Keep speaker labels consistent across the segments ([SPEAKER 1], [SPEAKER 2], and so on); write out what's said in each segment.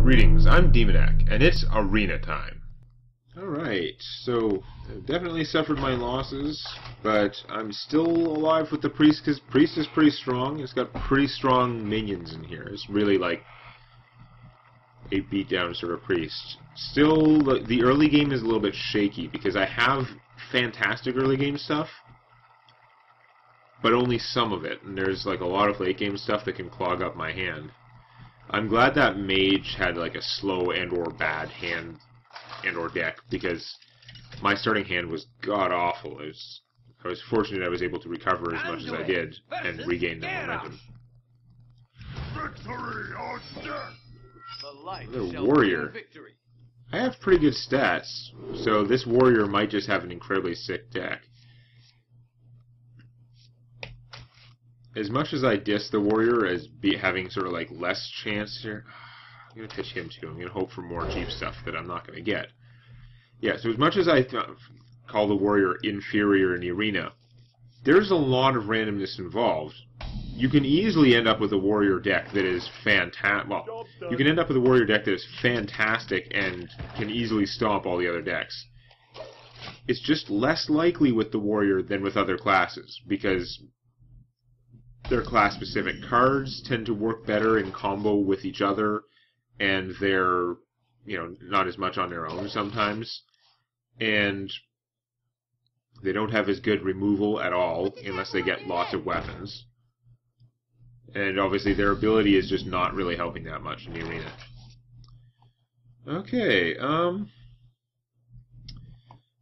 [SPEAKER 1] Greetings, I'm Demonac, and it's arena time.
[SPEAKER 2] Alright, so I've definitely suffered my losses, but I'm still alive with the priest, because priest is pretty strong. It's got pretty strong minions in here. It's really like a beatdown sort of priest. Still, the early game is a little bit shaky, because I have fantastic early game stuff, but only some of it, and there's like a lot of late game stuff that can clog up my hand. I'm glad that mage had like a slow and or bad hand and or deck, because my starting hand was god-awful. I was fortunate I was able to recover as much as I did and regain the momentum.
[SPEAKER 3] Victory or death!
[SPEAKER 2] The warrior. I have pretty good stats, so this warrior might just have an incredibly sick deck. As much as I diss the warrior as having sort of like less chance here, I'm going to pitch him too. I'm going to hope for more cheap stuff that I'm not going to get. Yeah, so as much as I call the warrior inferior in the arena, there's a lot of randomness involved. You can easily end up with a warrior deck that is fantastic. Well, you can end up with a warrior deck that is fantastic and can easily stomp all the other decks. It's just less likely with the warrior than with other classes, because their class-specific cards tend to work better in combo with each other, and they're, not as much on their own sometimes. And they don't have as good removal at all, unless they get lots of weapons. And obviously their ability is just not really helping that much in the arena. Okay,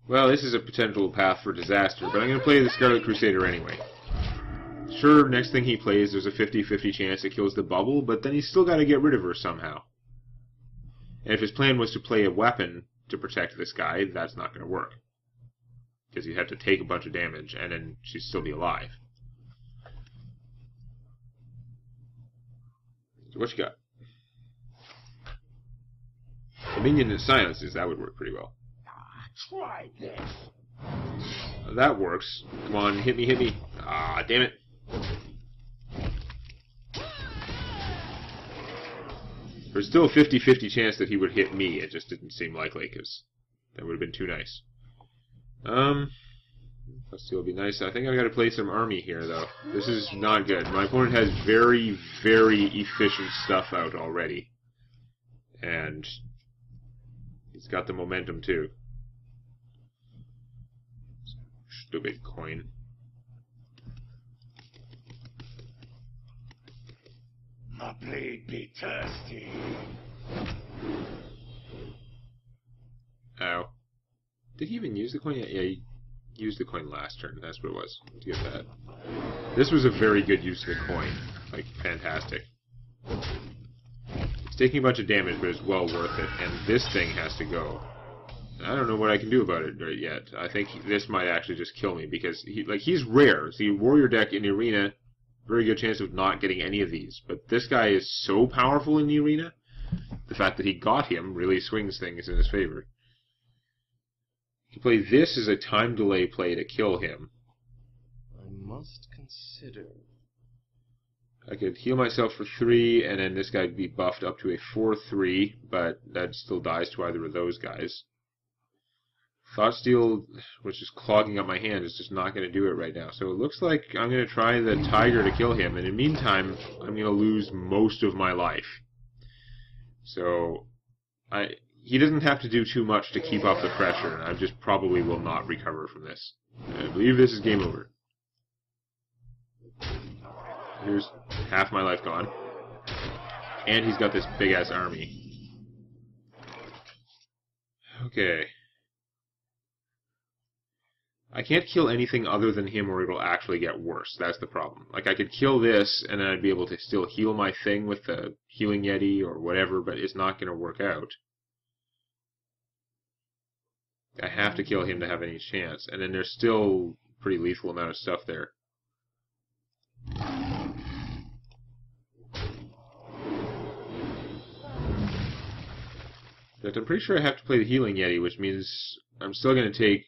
[SPEAKER 2] well, this is a potential path for disaster, but I'm going to play the Scarlet Crusader anyway. Sure, next thing he plays, there's a 50-50 chance it kills the bubble, but then he's still got to get rid of her somehow. And if his plan was to play a weapon to protect this guy, that's not going to work. Because he'd have to take a bunch of damage, and then she'd still be alive. So what you got? The minion that silences, that would work pretty well.
[SPEAKER 3] Try this!
[SPEAKER 2] That works. Come on, hit me, hit me. Ah, damn it. There's still a 50-50 chance that he would hit me. It just didn't seem likely, because that would have been too nice. Hearthstone would be nice. I think I've got to play some army here, though. This is not good. My opponent has very, very efficient stuff out already. And he's got the momentum, too. Stupid coin.
[SPEAKER 3] My blade be thirsty.
[SPEAKER 2] Ow. Did he even use the coin? Yeah, he used the coin last turn. That's what it was. To get that. This was a very good use of the coin. Like, fantastic. It's taking a bunch of damage, but it's well worth it. And this thing has to go. I don't know what I can do about it right yet. I think this might actually just kill me, because he's rare. See, warrior deck in the arena, very good chance of not getting any of these. But this guy is so powerful in the arena, the fact that he got him really swings things in his favor. To play this as a time delay play to kill him.
[SPEAKER 4] I must consider.
[SPEAKER 2] I could heal myself for 3, and then this guy would be buffed up to a 4/3, but that still dies to either of those guys. Thoughtsteal, which is clogging up my hand, is just not going to do it right now. So it looks like I'm going to try the Tiger to kill him, and in the meantime, I'm going to lose most of my life. So he doesn't have to do too much to keep off the pressure, and I just probably will not recover from this. I believe this is game over. Here's half my life gone. And he's got this big-ass army. Okay. I can't kill anything other than him or it'll actually get worse. That's the problem. Like, I could kill this, and then I'd be able to still heal my thing with the Healing Yeti or whatever, but it's not going to work out. I have to kill him to have any chance. And then there's still a pretty lethal amount of stuff there. But I'm pretty sure I have to play the Healing Yeti, which means I'm still going to take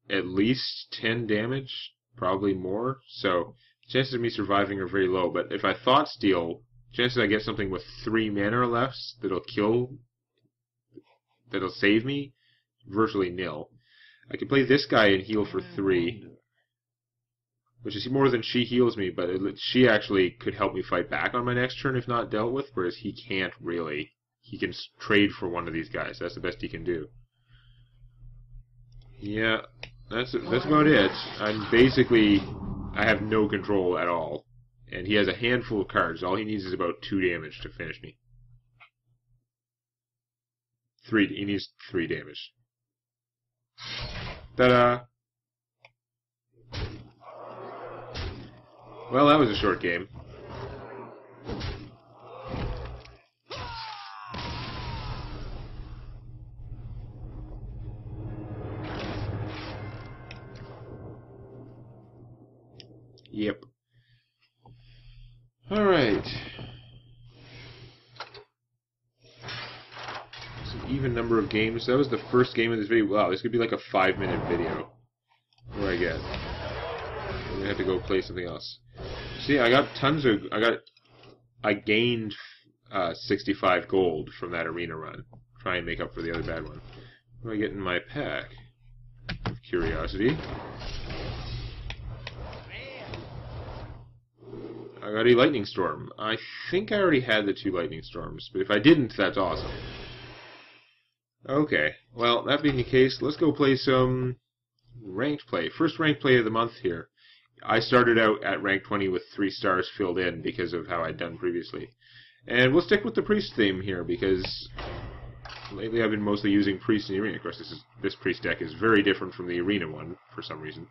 [SPEAKER 2] at least 10 damage, probably more. So chances of me surviving are very low. But if I Thoughtsteal chances I get something with 3 mana or less that'll save me, virtually nil. I could play this guy and heal for 3, which is more than she heals me, but she actually could help me fight back on my next turn if not dealt with, whereas he can't really. He can trade for one of these guys. That's the best he can do. Yeah, that's about it. I have no control at all. And he has a handful of cards. All he needs is about 2 damage to finish me. He needs 3 damage. Ta-da! Well, that was a short game. Yep. Alright. It's an even number of games. That was the first game of this video. Wow, this could be like a 5-minute video. What do I get? I'm gonna have to go play something else. See, I got I gained 65 gold from that arena run. Try and make up for the other bad one. What do I get in my pack? Of curiosity. I got a lightning storm. I think I already had the 2 lightning storms, but if I didn't, that's awesome. Okay, well, that being the case, let's go play some ranked play. First ranked play of the month here. I started out at rank 20 with 3 stars filled in because of how I'd done previously. And we'll stick with the priest theme here because lately I've been mostly using priest in the arena. Of course, this priest deck is very different from the arena one for some reason.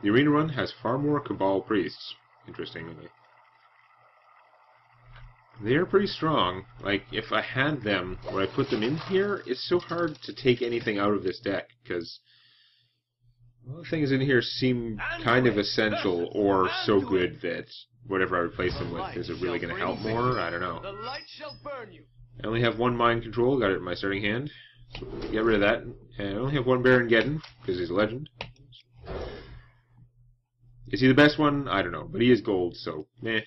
[SPEAKER 2] The arena one has far more Cabal priests. Interestingly. They're pretty strong. Like, if I had them, would I put them in here? It's so hard to take anything out of this deck, because all the things in here seem kind of essential, or so good that whatever I replace them with, is it really going to help more? I don't know. I only have 1 mind control, got it in my starting hand. So get rid of that. And I only have 1 Baron Geddon, because he's a legend. Is he the best one? I don't know, but he is gold, so meh.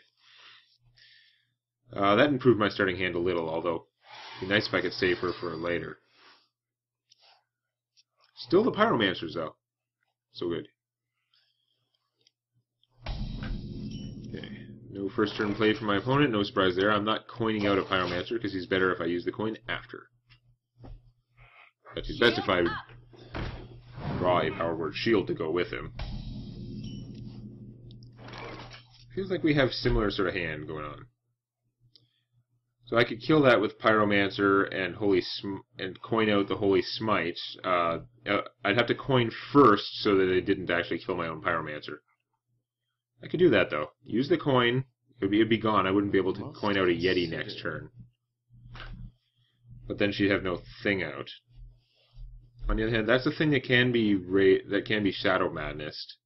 [SPEAKER 2] That improved my starting hand a little, although it'd be nice if I could save her for later. Still the Pyromancers, though. So good. Okay. No first turn play for my opponent, no surprise there. I'm not coining out a Pyromancer, because he's better if I use the coin after. But he's best if I draw a Power Word Shield to go with him. Feels like we have similar sort of hand going on. So I could kill that with Pyromancer and coin out the Holy Smite. I'd have to coin first so that it didn't actually kill my own Pyromancer. I could do that though. Use the coin. It'd be gone. I wouldn't be able to coin out a Yeti next turn. But then she'd have no thing out. On the other hand, that's the thing that can be Shadow Madness.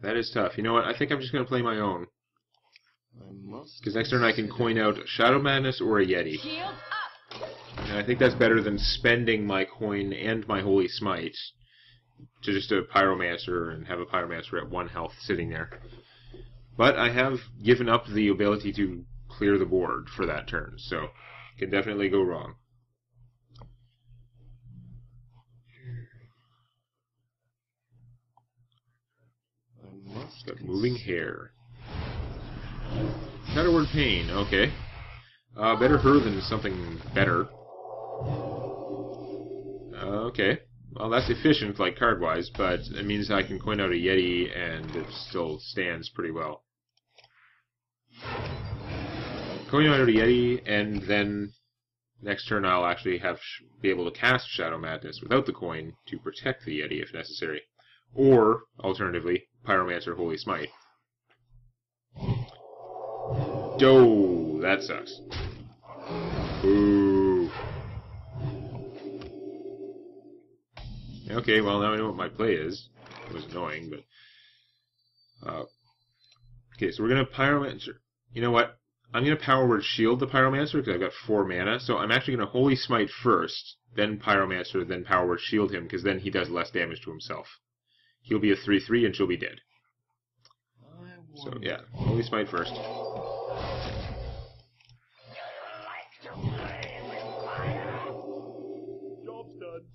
[SPEAKER 2] That is tough. You know what? I think I'm just going to play my own. Because next turn I can coin out Shadow Madness or a Yeti. And I think that's better than spending my coin and my Holy Smite to just a Pyromancer and have a Pyromancer at 1 health sitting there. But I have given up the ability to clear the board for that turn, so it can definitely go wrong. Got moving hair. Shadow Word Pain, okay. Better her than something better. Okay. Well, that's efficient, like card-wise, but it means I can coin out a Yeti and it still stands pretty well. Coin out a Yeti, and then next turn I'll actually be able to cast Shadow Madness without the coin to protect the Yeti if necessary. Or, alternatively, Pyromancer Holy Smite. Doh, that sucks. Ooh. Okay, well now I know what my play is. It was annoying, but... okay, so we're going to Pyromancer. You know what? I'm going to Power Word Shield the Pyromancer because I've got 4 mana, so I'm actually going to Holy Smite first, then Pyromancer, then Power Word Shield him, because then he does less damage to himself. he'll be a 3/3 and she'll be dead. So,
[SPEAKER 4] wonder.
[SPEAKER 2] yeah. Holy Smite first.
[SPEAKER 3] Job's done.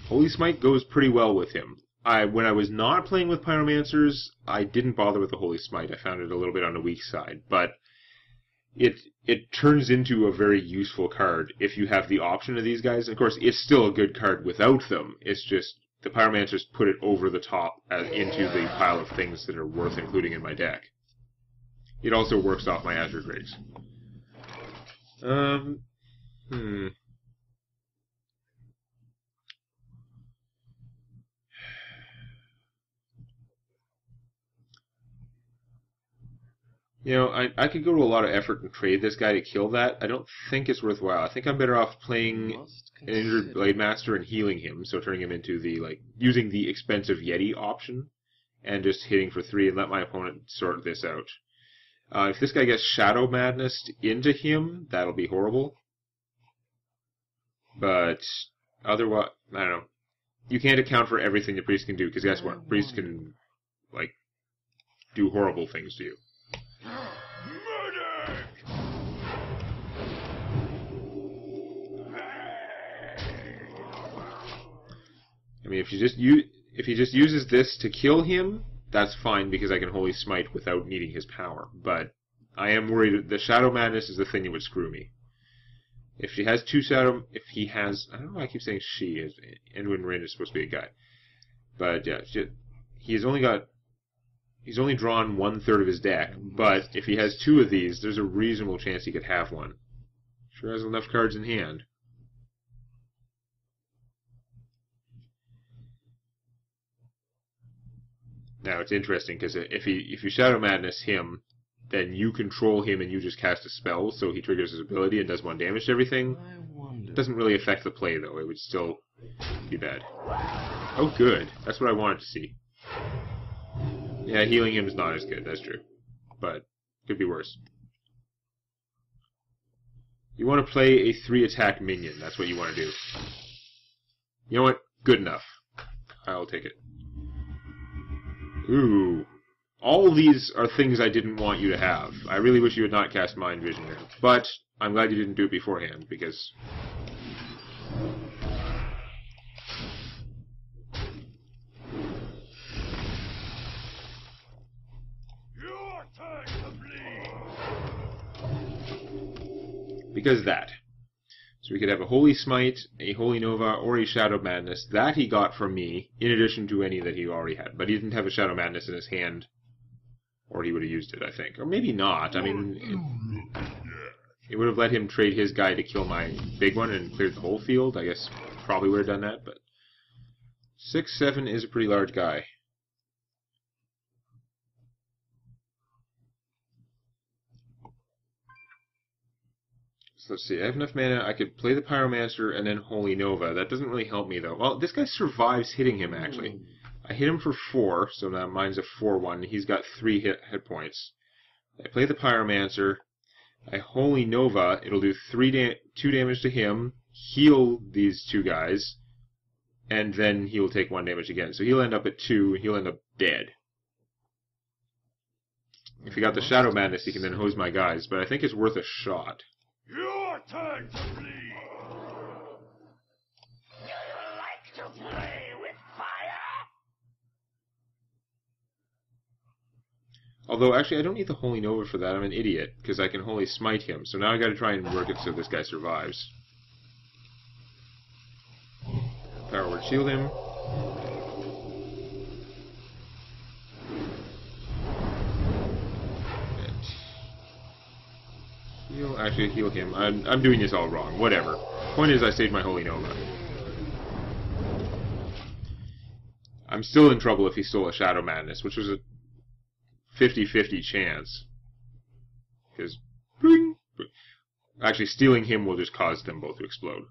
[SPEAKER 2] Holy Smite goes pretty well with him. When I was not playing with Pyromancers, I didn't bother with the Holy Smite. I found it a little bit on the weak side, but it turns into a very useful card if you have the option of these guys. And of course, it's still a good card without them. It's just the Pyromancers put it over the top into the pile of things that are worth including in my deck. It also works off my Azure Drakes. You know, I could go to a lot of effort and trade this guy to kill that. I don't think it's worthwhile. I think I'm better off playing an injured Blade Master and healing him, so turning him into the, using the expensive Yeti option, and just hitting for 3 and let my opponent sort this out. If this guy gets Shadow Madness into him, that'll be horrible. But otherwise, I don't know. You can't account for everything the priest can do, because guess what? Priest can, do horrible things to you. I mean, if he just uses this to kill him, that's fine because I can Holy Smite without needing his power. But I am worried that the Shadow Madness is the thing that would screw me. If she has 2 Shadow, I don't know why I keep saying she, Edwin Rin is supposed to be a guy. But yeah, he's only drawn 1/3 of his deck, but if he has 2 of these, there's a reasonable chance he could have one. Sure has enough cards in hand. Now it's interesting because if you Shadow Madness him, then you control him and you just cast a spell, so he triggers his ability and does 1 damage to everything. It doesn't really affect the play though. It would still be bad. Oh, good. That's what I wanted to see. Yeah, healing him is not as good. That's true, but could be worse. You want to play a 3-attack minion. That's what you want to do. You know what? Good enough. I'll take it. Ooh. All of these are things I didn't want you to have. I really wish you had not cast Mind Vision there. But I'm glad you didn't do it beforehand, because...
[SPEAKER 3] Your turn to bleed.
[SPEAKER 2] Because that. So we could have a Holy Smite, a Holy Nova, or a Shadow Madness. That he got from me, in addition to any that he already had. But he didn't have a Shadow Madness in his hand, or he would have used it, I think. Or maybe not. I mean, it would have let him trade his guy to kill my big one and cleared the whole field. I guess probably would have done that, but 6/7 is a pretty large guy. So let's see, I have enough mana, I could play the Pyromancer and then Holy Nova. That doesn't really help me, though. Well, this guy survives hitting him, actually. I hit him for 4, so now mine's a 4/1. He's got 3 hit points. I play the Pyromancer. I Holy Nova. It'll do 2 damage to him, heal these 2 guys, and then he'll take 1 damage again. So he'll end up at 2, and he'll end up dead. If he got the Shadow Madness, he can then hose my guys, but I think it's worth a shot.
[SPEAKER 3] Your turn to bleed. Do you like to play with fire?
[SPEAKER 2] Although, actually, I don't need the Holy Nova for that. I'm an idiot, because I can Holy Smite him. So now I gotta try and work it so this guy survives. Power Word Shield him. Actually, heal him. I'm doing this all wrong. Whatever. Point is, I saved my Holy Nova. I'm still in trouble if he stole a Shadow Madness, which was a 50-50 chance. Because, actually, stealing him will just cause them both to explode.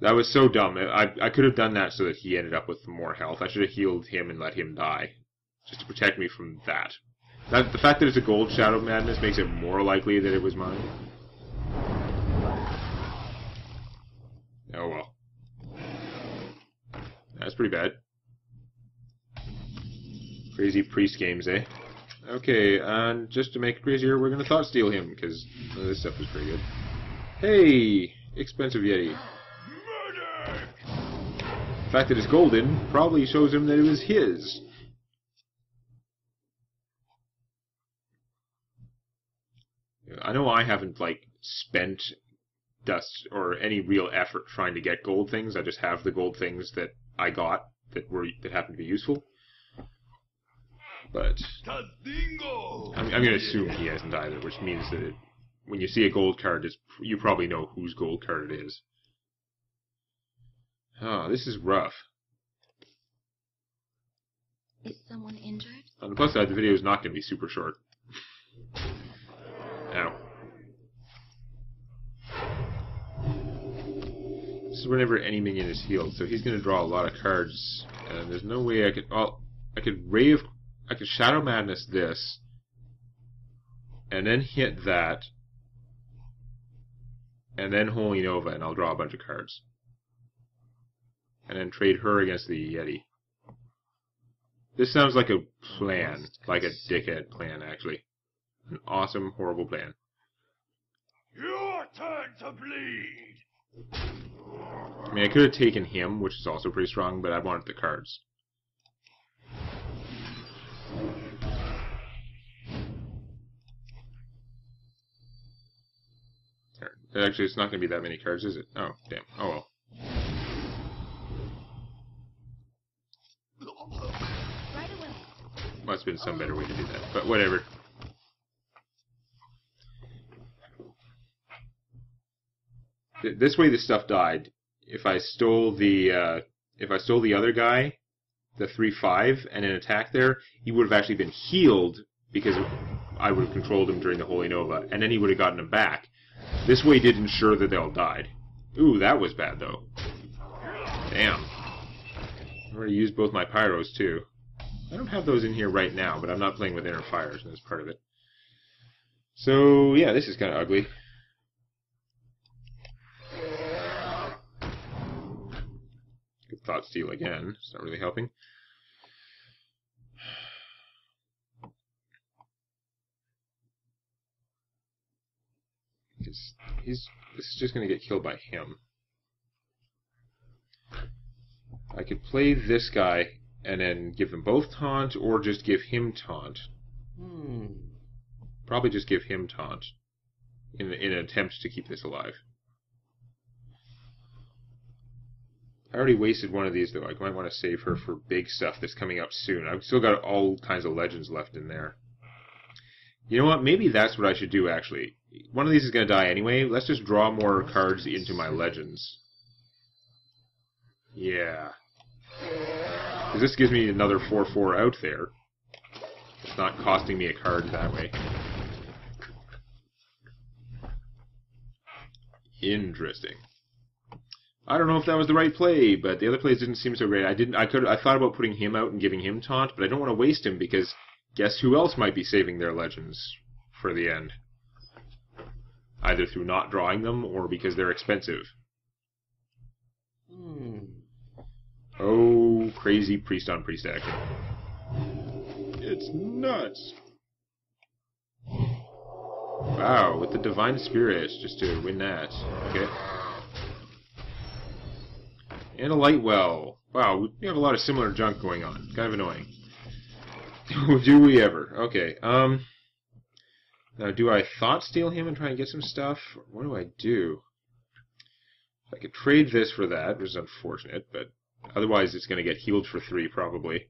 [SPEAKER 2] That was so dumb. I could have done that so that he ended up with more health. I should have healed him and let him die, just to protect me from that. The fact that it's a gold Shadow Madness makes it more likely that it was mine. Oh well. That's pretty bad. Crazy priest games, eh? Okay, and just to make it crazier, we're gonna thought steal him, because this stuff is pretty good. Hey! Expensive Yeti. The fact that it's golden probably shows him that it was his. I know I haven't, like, spent dust or any real effort trying to get gold things. I just have the gold things that I got that happened to be useful. But I'm going to assume he hasn't either, which means that when you see a gold card, you probably know whose gold card it is. Oh, this is rough.
[SPEAKER 5] Is someone injured?
[SPEAKER 2] On the plus side, the video is not going to be super short. Ow. This is whenever any minion is healed, so he's going to draw a lot of cards, and there's no way I could... Well, I could Shadow Madness this, and then hit that, and then Holy Nova, and I'll draw a bunch of cards. And then trade her against the Yeti. This sounds like a plan, like a dickhead plan, actually. An awesome, horrible plan.
[SPEAKER 3] Your turn to bleed!
[SPEAKER 2] I mean, I could have taken him, which is also pretty strong, but I wanted the cards. Actually, it's not going to be that many cards, is it? Oh, damn. Oh, well.
[SPEAKER 5] Right away.
[SPEAKER 2] Must have been some better way to do that, but whatever. This way the stuff died. If I stole the other guy, the 3/5, and an attack there, he would have actually been healed because I would have controlled him during the Holy Nova, and then he would have gotten him back. This way did ensure that they all died. Ooh, that was bad though. Damn. I already used both my pyros too. I don't have those in here right now, but I'm not playing with inner fires, and that's part of it. So yeah, this is kind of ugly. Good thought steal again. It's not really helping. This is just going to get killed by him. I could play this guy and then give them both taunt, or just give him taunt. Probably just give him taunt in an attempt to keep this alive. I already wasted one of these, though. I might want to save her for big stuff that's coming up soon. I've still got all kinds of legends left in there. You know what? Maybe that's what I should do, actually. One of these is going to die anyway. Let's just draw more cards into my legends. Yeah. Because this gives me another 4/4 out there. It's not costing me a card that way. Interesting. I don't know if that was the right play, but the other plays didn't seem so great. I thought about putting him out and giving him taunt, but I don't want to waste him because guess who else might be saving their legends for the end? Either through not drawing them or because they're expensive. Oh, crazy priest on priest action. It's nuts. Wow, with the divine spirit just to win that. Okay. And a light well. Wow, we have a lot of similar junk going on. Kind of annoying. Do we ever? Okay. Now, do I thought steal him and try and get some stuff? What do I do? I could trade this for that, which is unfortunate, but otherwise it's going to get healed for 3 probably.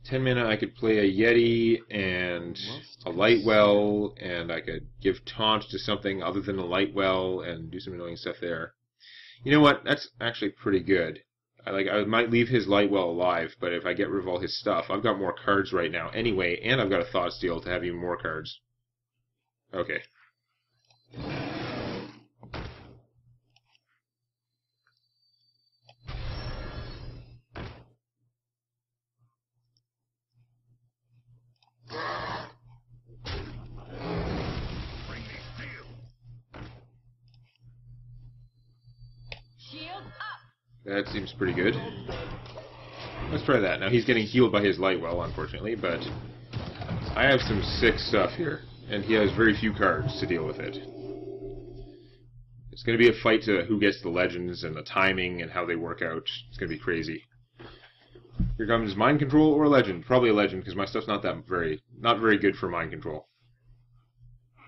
[SPEAKER 2] 10 mana, I could play a Yeti and a light well, and I could give taunt to something other than a light well and do some annoying stuff there. You know what? That's actually pretty good. I might leave his light well alive, but if I get rid of all his stuff, I've got more cards right now anyway, and I've got a thought steal to have even more cards. Okay. That seems pretty good. Let's try that. Now he's getting healed by his light well, unfortunately, but I have some sick stuff here, and he has very few cards to deal with it. It's going to be a fight to who gets the legends and the timing and how they work out. It's going to be crazy. Here comes mind control or legend. Probably a legend because my stuff's not very good for mind control.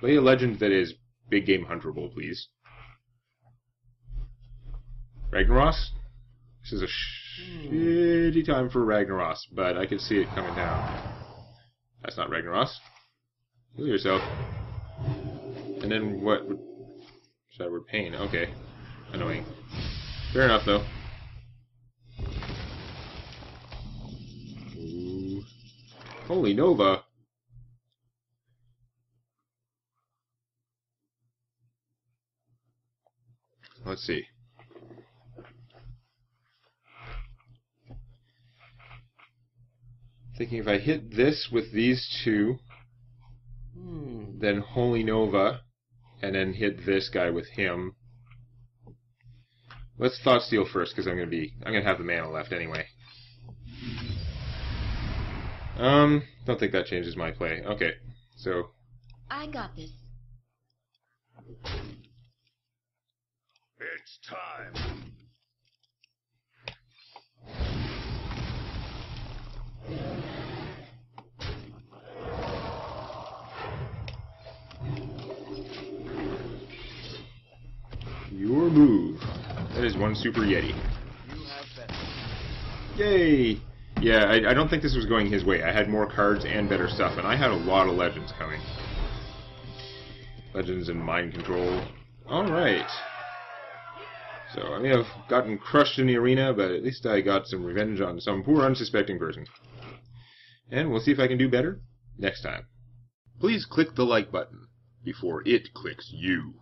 [SPEAKER 2] Play a legend that is big game hunterable, please. Ragnaros? This is a shitty time for Ragnaros, but I can see it coming down. That's not Ragnaros. Heal yourself. And then what? Shadowward Pain. Okay. Annoying. Fair enough, though. Ooh. Holy Nova! Let's see. Thinking if I hit this with these two, then Holy Nova, and then hit this guy with him. Let's Thought Steal first, because I'm gonna have the mana left anyway. Don't think that changes my play. Okay, so
[SPEAKER 5] I got this.
[SPEAKER 3] It's time.
[SPEAKER 2] your move. That is one Super Yeti.
[SPEAKER 3] You have better.
[SPEAKER 2] Yay! Yeah, I don't think this was going his way. I had more cards and better stuff, and I had a lot of legends coming. Legends and mind control. Alright. So, I may have gotten crushed in the arena, but at least I got some revenge on some poor unsuspecting person. And we'll see if I can do better next time.
[SPEAKER 1] Please click the like button before it clicks you.